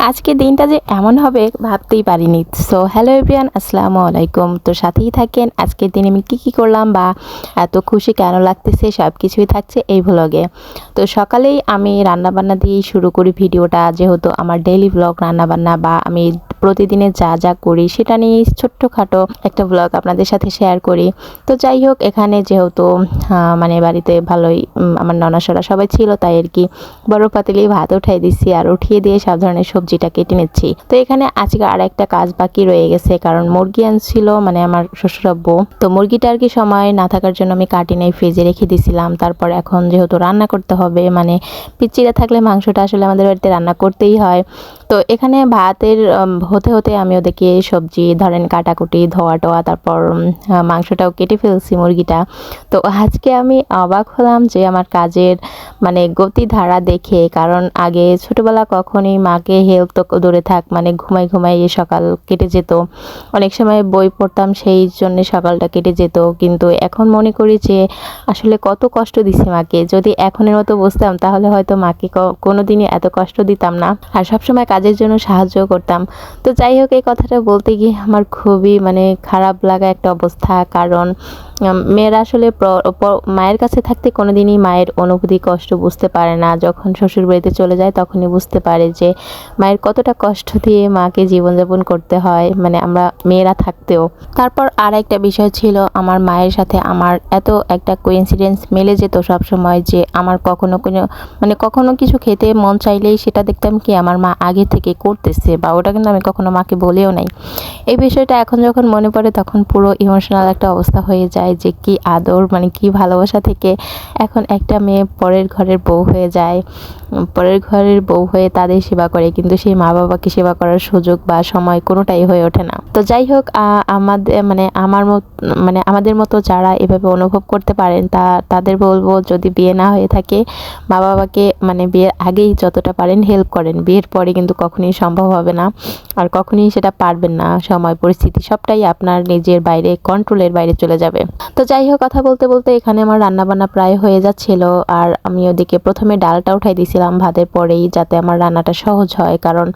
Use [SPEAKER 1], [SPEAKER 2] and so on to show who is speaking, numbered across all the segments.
[SPEAKER 1] আজকে দিনটা যে এমন হবে ভাবতেই পারিনি। সো হ্যালো এভরিওয়ান, আসসালামু আলাইকুম। তো সাথেই থাকেন আজকের দিনে আমি কী করলাম বা এত খুশি কেন লাগতেছে সব কিছুই থাকছে এই ভ্লগে। তো সকালেই আমি রান্নাবান্না দিয়েই শুরু করি ভিডিওটা, যেহেতু আমার ডেইলি ভ্লগ রান্নাবান্না বা আমি প্রতিদিনে যা যা করি সেটা নিয়ে ছোট্টখাটো একটা ভ্লগ আপনাদের সাথে শেয়ার করি। তো যাই হোক, এখানে যেহেতু মানে বাড়িতে ভালোই আমার ননাসরা সবাই ছিল, তাই আর কি বড় পাতিলে ভাত উঠাই দিচ্ছি আর উঠিয়ে দিয়ে সব ধরনের সবজিটা কেটে নিচ্ছি। তো এখানে আজকে আর একটা কাজ বাকি রয়ে গেছে, কারণ মুরগি আনছিল মানে আমার শ্বশুরাব্বু। তো মুরগিটা আর কি সময় না থাকার জন্য আমি কাটি নাই, ফ্রিজে রেখে দিয়েছিলাম। তারপর এখন যেহেতু রান্না করতে হবে, মানে পিচ্চিরা থাকলে মাংসটা আসলে আমাদের বাড়িতে রান্না করতেই হয়। তো এখানে ভাতের হতে হতে আমি ওদেরকে সবজি ধরেন কাটাকুটি ধোয়া টোয়া, তারপর মাংসটাও কেটে ফেলছি মুরগিটা। তো আজকে আমি অবাক হলাম যে আমার কাজের মানে গতিধারা দেখে, কারণ আগে ছোটবেলা কখনই মাকে হেল্প তো দূরে থাক, মানে ঘুমাই সকাল কেটে যেত। অনেক সময় বই পড়তাম, সেই জন্য সকালটা কেটে যেত। কিন্তু এখন মনে করি যে আসলে কত কষ্ট দিছি মাকে। যদি এখনের মতো বুঝতাম তাহলে হয়তো মাকে কোনোদিনই এত কষ্ট দিতাম না, আর সবসময় কাজের জন্য সাহায্য করতাম। তো যাই হোক, এই কথাটা বলতে গিয়ে আমার খুবই মানে খারাপ লাগা একটা অবস্থা, কারণ মেয়েরা আসলে মায়ের কাছে থাকতে কোনোদিনই মায়ের অনুভূতি কষ্ট বুঝতে পারে না। যখন শ্বশুর বাড়িতে চলে যায় তখনই বুঝতে পারে যে মায়ের কতটা কষ্ট দিয়ে মাকে জীবনযাপন করতে হয়, মানে আমরা মেয়েরা থাকতেও। তারপর আর একটা বিষয় ছিল, আমার মায়ের সাথে আমার এত একটা কোইন্সিডেন্স মিলে যেত সব সময় যে আমার কখনো কিছু খেতে মন চাইলেই সেটা দেখতাম কি আমার মা আগে থেকে করতেছে, বা ওটা কিন্তু আমি কখনো মাকে বলেও নাই। এই বিষয়টা এখন যখন মনে পড়ে তখন পুরো ইমোশনাল একটা অবস্থা হয়ে যায় যে কি আদর, মানে কি ভালোবাসা থেকে এখন একটা মেয়ে পরের ঘরের বউ হয়ে যায়, পরের ঘরের বউ হয়ে তাদের সেবা করে, কিন্তু সেই মা বাবাকে সেবা করার সুযোগ বা সময় কোনোটাই হয়ে ওঠে না। তো যাই হোক, আমাদের মতো যারা এভাবে অনুভব করতে পারেন তাদের বলবো, যদি বিয়ে না হয়ে থাকে মা বাবাকে মানে বিয়ের আগেই যতটা পারেন হেল্প করেন। বিয়ের পরে কিন্তু কখনোই সম্ভব হবে না, আর কখনোই সেটা পারবেন না। সময় পরিস্থিতি সবটাই আপনার নিজের বাইরে, কন্ট্রোলের বাইরে চলে যাবে। তো যাই হোক, কথা বলতে বলতে এখানে আমার রান্নাবান্না প্রায় হয়ে যাচ্ছিল, আর আমি ওদিকে প্রথমে ডালটা উঠাই দিয়েছিলাম ভাতের পরেই, যাতে আমার রান্নাটা সহজ হয়। কারণ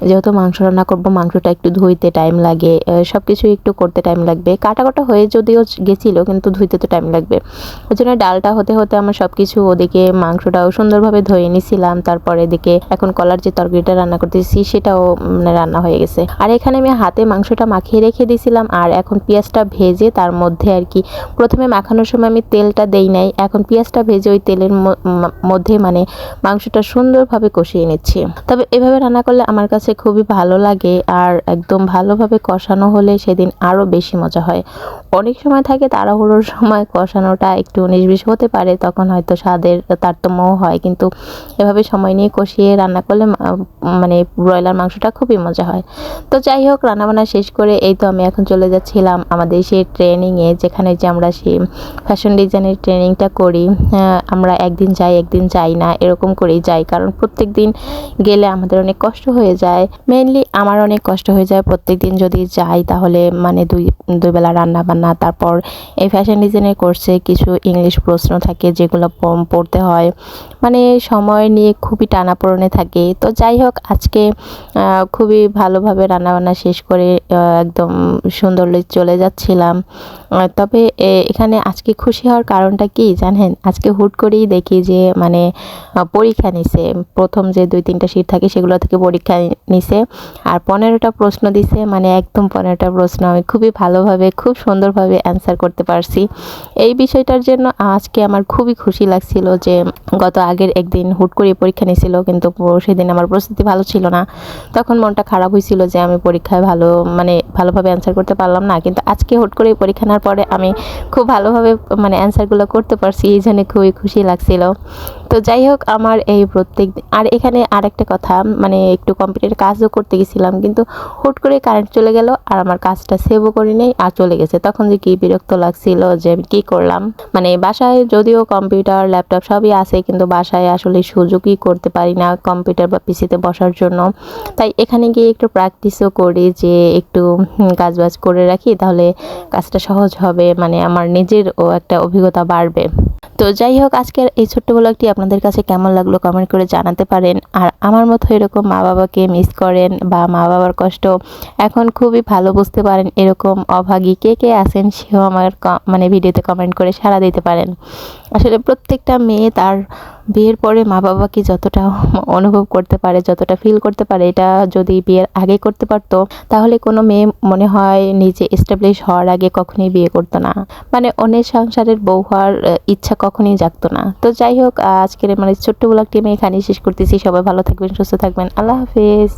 [SPEAKER 1] যেহেতু মাংস রান্না করবো, মাংসটা একটু ধুইতে টাইম লাগে, সব কিছু একটু করতে টাইম লাগবে। কাটা হয়ে যদিও গেছিলো, কিন্তু ধুইতে তো টাইম লাগবে। ওই জন্য ডালটা হতে হতে আমার সব কিছু, ওদিকে মাংসটাও সুন্দরভাবে ধুয়ে নিয়েছিলাম। তারপরে এদিকে এখন কলার যে তরকারিটা রান্না করতেছি সেটাও মানে রান্না হয়ে গেছে। আর এখানে আমি হাতে মাংসটা মাখিয়ে রেখে দিয়েছিলাম, আর এখন পেঁয়াজটা ভেজে তার মধ্যে আর কি, প্রথমে মাখানোর সময় আমি তেলটা দেই নাই, এখন পেঁয়াজটা ভেজে ওই তেলের মধ্যে মানে মাংসটা সুন্দরভাবে কষিয়ে নিচ্ছি। তবে এভাবে রান্না করলে আমার কাছে খুবই ভালো লাগে, আর একদম ভালোভাবে কষানো হলে সেদিন আরও বেশি মজা হয়। অনেক সময় থাকে তাড়াহুড়োর সময় কষানোটা একটু 19-20 হতে পারে, তখন হয়তো স্বাদের তারতম্যও হয়, কিন্তু এভাবে সময় নিয়ে কষিয়ে রান্না করলে মানে ব্রয়লার মাংসটা খুবই মজা হয়। তো যাই হোক, রান্নাবান্না শেষ করে এই তো আমি এখন চলে যাচ্ছিলাম আমাদের সেই ট্রেনিংয়ে, যেখানে যে আমরা সেই ফ্যাশন ডিজাইনের ট্রেনিংটা করি। আমরা একদিন যাই না, এরকম করেই যাই, কারণ প্রত্যেক দিন গেলে আমাদের অনেক কষ্ট হয়ে যায়। মেইনলি আমার অনেক কষ্ট হয়ে যায় প্রত্যেক দিন যদি যাই, তাহলে মানে দুই বেলা রান্না বান্না, তারপর এই ফ্যাশন ডিজাইনের কোর্সে কিছু ইংলিশ প্রশ্ন থাকে যেগুলো পড়তে হয়, মানে সময় নিয়ে খুবই টানাপোড়েনে থাকে। তো যাই হোক, আজকে খুবই ভালোভাবে রান্নাবান্না শেষ করে একদম সুন্দর চলে যাচ্ছিলাম। তবে এখানে আজকে খুশি হওয়ার কারণটা কি জানেন? আজকে হুট করেই দেখি যে মানে পরীক্ষা নিছে, প্রথম যে 2-3টা শীট থাকে সেগুলো থেকে পরীক্ষা নিছে, আর 15টা প্রশ্ন দিছে, মানে একদম 15টা প্রশ্ন আমি খুবই ভালোভাবে খুব সুন্দরভাবে অ্যান্সার করতে পারছি। এই বিষয়টার জন্য আজকে আমার খুবই খুশি লাগছিল যে গত আগের একদিন হুট করে পরীক্ষা নিয়েছিল, কিন্তু সেদিন আমার প্রস্তুতি ভালো ছিল না, তখন মনটা খারাপ হয়েছিল যে আমি পরীক্ষায় ভালোভাবে অ্যান্সার করতে পারলাম না। কিন্তু আজকে হুট করে পরীক্ষা নেওয়ার পরে আমি খুব ভালোভাবে মানে অ্যান্সারগুলো করতে পারছি, এই জন্য খুবই খুশি লাগছিল। তো যাই হোক, আমার এই প্রত্যেক দিন, আর এখানে আরেকটা কথা, মানে একটু কম্পিউটারের কাজও করতে গেছিলাম, কিন্তু হুট করে কারেন্ট চলে গেল আর আমার কাজটা সেভও করি নেই আর চলে গেছে। তখন যে কি বিরক্ত লাগছিল যে আমি কী করলাম। মানে বাসায় যদিও কম্পিউটার ল্যাপটপ সবই আছে, কিন্তু বাসায় আসলে সুযোগই করতে পারি না কম্পিউটার বা পিসিতে বসার জন্য। তাই এখানে গিয়ে একটু প্র্যাকটিসও করি, যে একটু কাজবাজ করে রাখি, তাহলে কাজটা সহজ হবে, মানে আমার নিজেরও একটা অভিজ্ঞতা বাড়বে। তো যাই হোক, আজকের এই ছোট্ট ব্লগটি আপনাদের কাছে কেমন লাগলো কমেন্ট করে জানাতে পারেন। আর আমার মতো এরকম মা বাবাকে মিস করেন বা মা বাবার কষ্ট এখন খুবই ভালো বুঝতে পারেন, এরকম অভাগী কে কে আছেন সেও আমার মানে ভিডিওতে কমেন্ট করে সাড়া দিতে পারেন। আসলে প্রত্যেকটা মেয়ে তার বিয়ের পরে মা বাবাকে যতটা অনুভব করতে পারে, যতটা ফিল করতে পারে, এটা যদি বিয়ের আগে করতে পারতো তাহলে কোনো মেয়ে মনে হয় নিজে এস্টাবলিশ হওয়ার আগে কখনোই বিয়ে করতো না, মানে অন্যের সংসারের বউ হওয়ার ইচ্ছা কখনোই জাগতো না। তো যাই হোক, আজকের মানে ছোট্ট ব্লগটি আমি এখানেই শেষ করতেছি। সবাই ভালো থাকবেন, সুস্থ থাকবেন, আল্লাহ হাফেজ।